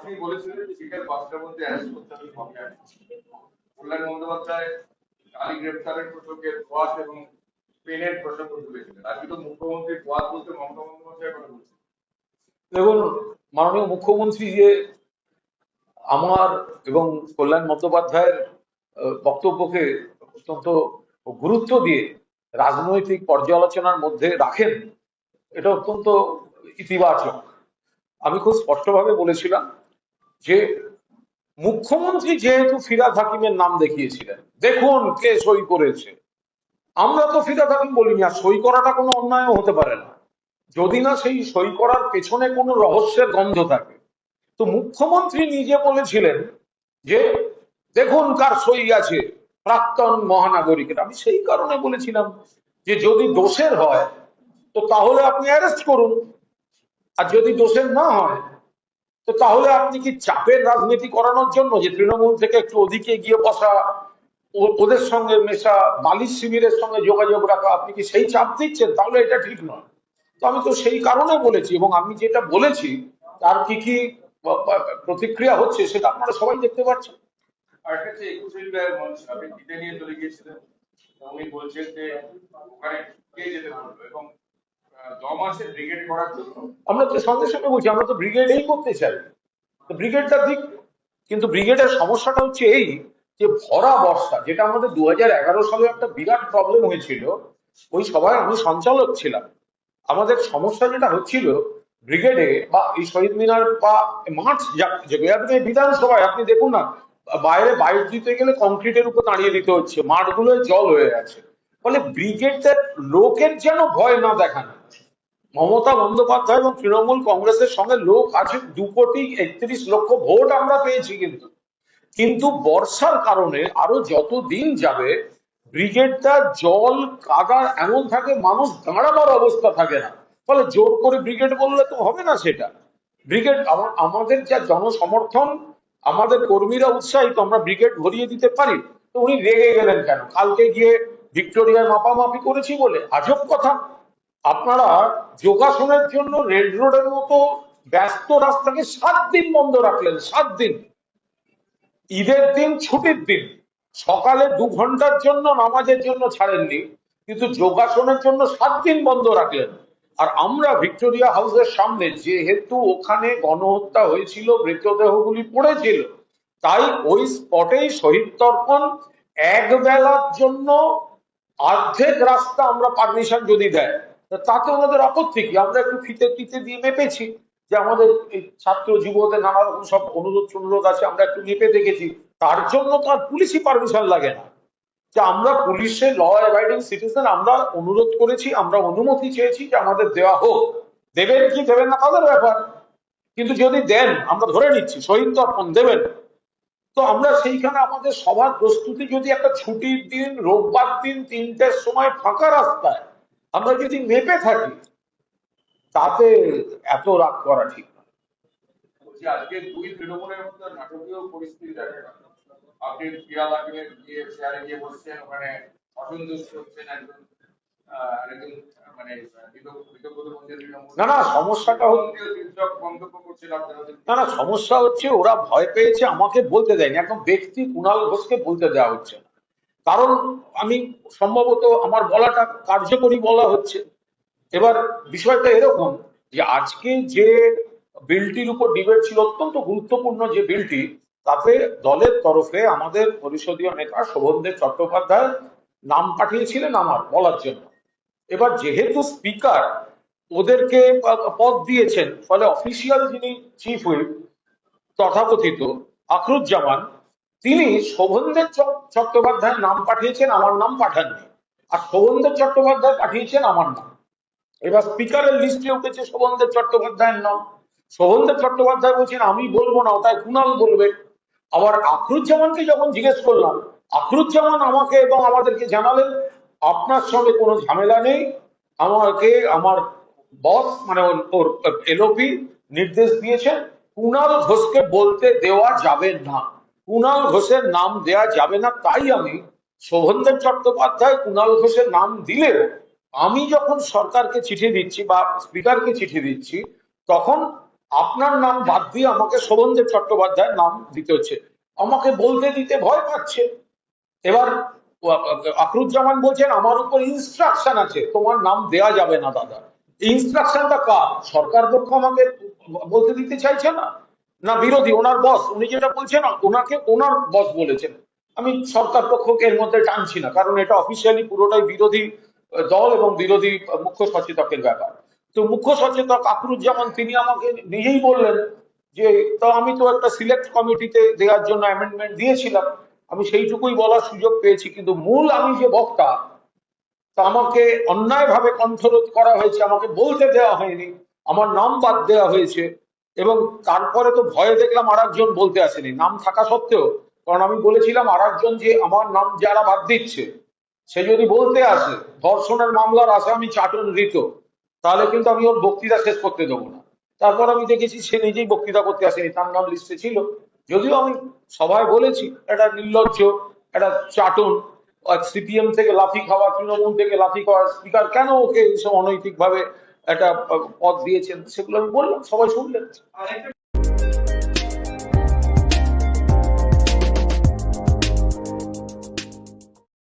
আপনি বলেছিলেন যে বিকেল 5টার মধ্যে অ্যারেস্ট করতে হবে সবাইকে। কল্যাণ বন্দ্যোপাধ্যায় কালী গ্রেপ্তারের প্রসঙ্গে ধোঁয়াশ এবং পেনের প্রসঙ্গ তুলেছিলেন। আজকে তো মুখ্যমন্ত্রী ধোঁয়াশ বলতে মমতা বন্দ্যোপাধ্যায় কথা বলছেন। দেখুন, মাননীয় মুখ্যমন্ত্রী যে আমার এবং কল্যাণ বন্দ্যোপাধ্যায়ের বক্তব্যকে অত্যন্ত গুরুত্ব দিয়ে রাজনৈতিক পর্যালোচনার মধ্যে রাখেন, এটা অত্যন্ত ইতিবাচক। আমি খুব স্পষ্টভাবে বলেছিলাম যে মুখ্যমন্ত্রী যেহেতু ফিরহাদ হাকিমের নাম দেখিয়েছিলেন, দেখুন কে সই করেছে, আমরা তো ফিরহাদ হাকিম বলিনি। আর সই করাটা কোনো অন্যায়ও হতে পারে না যদি না সেই সই করার পেছনে কোনো রহস্যের গন্ধ থাকে। তো মুখ্যমন্ত্রী নিজে বলেছিলেন যে দেখুন কার সই আছে, প্রাক্তন মহানাগরিকের। আমি সেই কারণে বলেছিলাম যে যদি দোষের হয় তো তাহলে আপনি অ্যারেস্ট করুন, আর যদি দোষের না হয় তো তাহলে আপনি কি চাপের রাজনীতি করানোর জন্য যে তৃণমূল থেকে একটু ওদিকে গিয়ে বসা, ওদের সঙ্গে মেশা, বালিশ শিবিরের সঙ্গে যোগাযোগ রাখা, আপনি কি সেই চাপ দিচ্ছেন? তাহলে এটা ঠিক নয়। তো আমি তো সেই কারণে বলেছি, এবং আমি যেটা বলেছি তার কি কি প্রতিক্রিয়া হচ্ছে সেটা আপনারা সবাই দেখতে পাচ্ছেন। আর একটা হচ্ছে 21শে জুলাইয়ের মঞ্চ আপনি জিতে নিয়ে চলে গিয়েছিলেন। উনি বলছেন যে ওখানে কে যেতে বললো এবং 9 মাসের ব্রিগেড করার জন্য। আমরা তো সঙ্গে সঙ্গে বলছি আমরা তো ব্রিগেডেই করতে চাই, তো ব্রিগেডটা দিক। কিন্তু ব্রিগেডের সমস্যাটা হচ্ছে এই যে ভরা বর্ষা, যেটা আমাদের 2011 সালে একটা বিরাট প্রবলেম হয়েছিল। ওই সভায় আমি সঞ্চালক ছিলাম। আমাদের সমস্যা যেটা হচ্ছিল ব্রিগেডে বা এই শহীদ মিনার বা মাঠ বিধানসভায়, আপনি দেখুন না, বাইরে বাইর দিতে গেলে কংক্রিটের উপর দাঁড়িয়ে দিতে হচ্ছে, মাঠগুলোয় জল হয়ে আছে। ফলে ব্রিগেডের লোকের যেন ভয় না দেখানো। মমতা বন্দ্যোপাধ্যায় এবং তৃণমূল কংগ্রেসের সঙ্গে লোক আছে 2,31,00,000 ভোট আমরা পেয়েছি, কিন্তু কিন্তু বর্ষার কারণে আরো যত দিন যাবে ব্রিগেডটা জল কাদা এমন থাকে মানুষ দাঁড়াবার অবস্থা থাকে না। ফলে জোর করে ব্রিগেড বললে তো হবে না। সেটা ব্রিগেড আমাদের যা জনসমর্থন, আমাদের কর্মীরা উৎসাহিত, আমরা ব্রিগেড ভরিয়ে দিতে পারি। তো উনি রেগে গেলেন কেন? কালকে গিয়ে ভিক্টোরিয়ায় মাপামাপি করেছি বলে? আজব কথা। আপনারা যোগাসনের জন্য রেড রোডের মতো ব্যস্ত রাস্তাকে 7 দিন বন্ধ রাখলেন। 7 দিন, ঈদের দিন, ছুটির দিন, সকালে 2 ঘন্টার জন্য নামাজের জন্য ছাড়েননি, কিন্তু যোগাসনের জন্য 7 দিন বন্ধ রাখলেন। আর আমরা ভিক্টোরিয়া হাউসের সামনে, যেহেতু ওখানে গণহত্যা হয়েছিল, মৃতদেহগুলি পড়েছিল, তাই ওই স্পটেই শহীদ তর্পণ। এক বেলার জন্য অর্ধেক রাস্তা আমরা পারমিশন যদি দেয় তাতে ওনাদের আপত্তি কি? আমরা একটু ফিতে ফিতে দিয়ে মেপেছি যে আমাদের এই ছাত্র যুবদের নানা রকম সব অনুরোধ আছে, আমরা একটু মেপে দেখেছি। তার জন্য তো আর পুলিশই পারমিশন লাগে না। যে আমরা পুলিশের ল অ্যাবাইডিং সিটিজেন, আমরা অনুরোধ করেছি, আমরা অনুমতি চেয়েছি যে আমাদের দেওয়া হোক। দেবেন কি দেবেন না তাদের ব্যাপার, কিন্তু যদি দেন আমরা ধরে নিচ্ছি শহীদ তর্পণ দেবেন। তো আমরা সেইখানে আমাদের সবার প্রস্তুতি, যদি একটা ছুটির দিন রোববার দিন 3টের সময় ফাঁকা রাস্তায় আমরা যদি মেপে থাকি, তাতে এত রাগ করা ঠিক না। বলছি আজকে দুই তৃণমূলের মধ্যে নাটকীয় পরিস্থিতি দেখা গেল। আপনি ফিরহাদ হাকিমের গিয়ে শেয়ারে গিয়ে বসছেন, ওখানে অসন্তুষ্ট হচ্ছেন একজন আরেকজন মানে না না সমস্যাটা মন্তব্য করছেন আপনারা। না না সমস্যা হচ্ছে ওরা ভয় পেয়েছে, আমাকে বলতে দেয়নি। একদম ব্যক্তি কুণাল ঘোষকে বলতে দেওয়া হচ্ছে না, কারণ আমি সম্ভবত আমার বলাটা কার্যকরী বলা হচ্ছে। এবার বিষয়টা এরকম যে আজকে যে বিলটির উপর ডিবেট ছিল, অত্যন্ত গুরুত্বপূর্ণ যে বিলটি, তাতে দলের তরফে আমাদের পরিষদীয় নেতা শোভনদেব চট্টোপাধ্যায় নাম পাঠিয়েছিলেন আমার বলার জন্য। এবার যেহেতু স্পিকার ওদেরকে পদ দিয়েছেন, ফলে অফিসিয়াল যিনি চিফ হুইপ তথাকথিত আখরুজ্জামান, তিনি শোভনদেব চট্টোপাধ্যায়ের নাম পাঠিয়েছেন, আমার নাম পাঠাননি। আর শোভনদেব চট্টোপাধ্যায় পাঠিয়েছেন আমার নাম। এবার স্পিকারের লিস্টে উঠেছে শোভনদেব চট্টোপাধ্যায়ের নাম। শোভনদেব চট্টোপাধ্যায় বলছেন আমি বলবো না, ওটাই কুণাল বলবে। আবার আখরুজ্জামানকে যখন জিজ্ঞেস করলাম, আখরুজ্জামান আমাকে এবং আমাদেরকে জানালেন আপনার সঙ্গে কোনো ঝামেলা নেই, আমাকে আমার বস মানে ওর এলওপি নির্দেশ দিয়েছেন কুণাল ঘোষকে বলতে দেওয়া যাবে না, কুণাল ঘোষের নাম দেওয়া যাবে না। তাই আমি শোভনদেব চট্টোপাধ্যায় কুণাল ঘোষের নাম দিলেও আমি যখন সরকারকে চিঠি দিচ্ছি বা স্পিকারকে চিঠি দিচ্ছি, তখন আপনার নাম বাদ দিয়ে আমাকে শোভনদেব চট্টোপাধ্যায়ের নাম দিতে হচ্ছে, আমাকে বলতে দিতে ভয় পাচ্ছে। এবার আখরুজ্জামান বলছেন আমার উপর ইনস্ট্রাকশন আছে, তোমার নাম দেয়া যাবে না দাদা। ইনস্ট্রাকশনটা কার? সরকার পক্ষ আমাকে বলতে দিতে চাইছে না, না বিরোধী ওনার বস উনি যেটা বলছেন ওনাকে ওনার বস বলেছেন? আমি সরকার পক্ষকে এর মধ্যে টানছি না, কারণ এটা অফিসিয়ালি পুরোটাই বিরোধী দল এবং বিরোধী মুখ্য সচেতকের ব্যাপার। তো মুখ্য সচেতক আখরুজ্জামান তিনি আমাকে নিজেই বললেন যে তা আমি তো একটা সিলেক্ট কমিটিতে দেওয়ার জন্য অ্যামেন্ডমেন্ট দিয়েছিলাম, আমি সেইটুকুই বলার সুযোগ পেয়েছি, কিন্তু মূল আমি যে বক্তা তা আমাকে অন্যায়ভাবে কণ্ঠরোধ করা হয়েছে, আমাকে বলতে দেওয়া হয়নি, আমার নাম বাদ দেওয়া হয়েছে। এবং তারপরে তো ভয়ে দেখলাম আর একজন বলতে আসেনি নাম থাকা সত্ত্বেও, কারণ আমি বলেছিলাম আর একজন যে আমার নাম যারা বাদ দিচ্ছে সে যদি বলতে আসে ধর্ষণের মামলার আসামি চাটন ঋত, তাহলে কিন্তু আমি ওর বক্তৃতা শেষ করতে দেবো না। তারপর আমি দেখেছি সে নিজেই বক্তৃতা করতে আসেনি, তার নাম লিস্টে ছিল। যদিও আমি সভায় বলেছি এটা নির্লজ্জ, এটা চাটন, সিপিএম থেকে লাথি খাওয়া, তৃণমূল থেকে লাথি খাওয়া স্পিকার কেন ওকে অনৈতিক ভাবে একটা পদ দিয়েছেন, সেগুলো আমি বললাম, সবাই শুনলেন।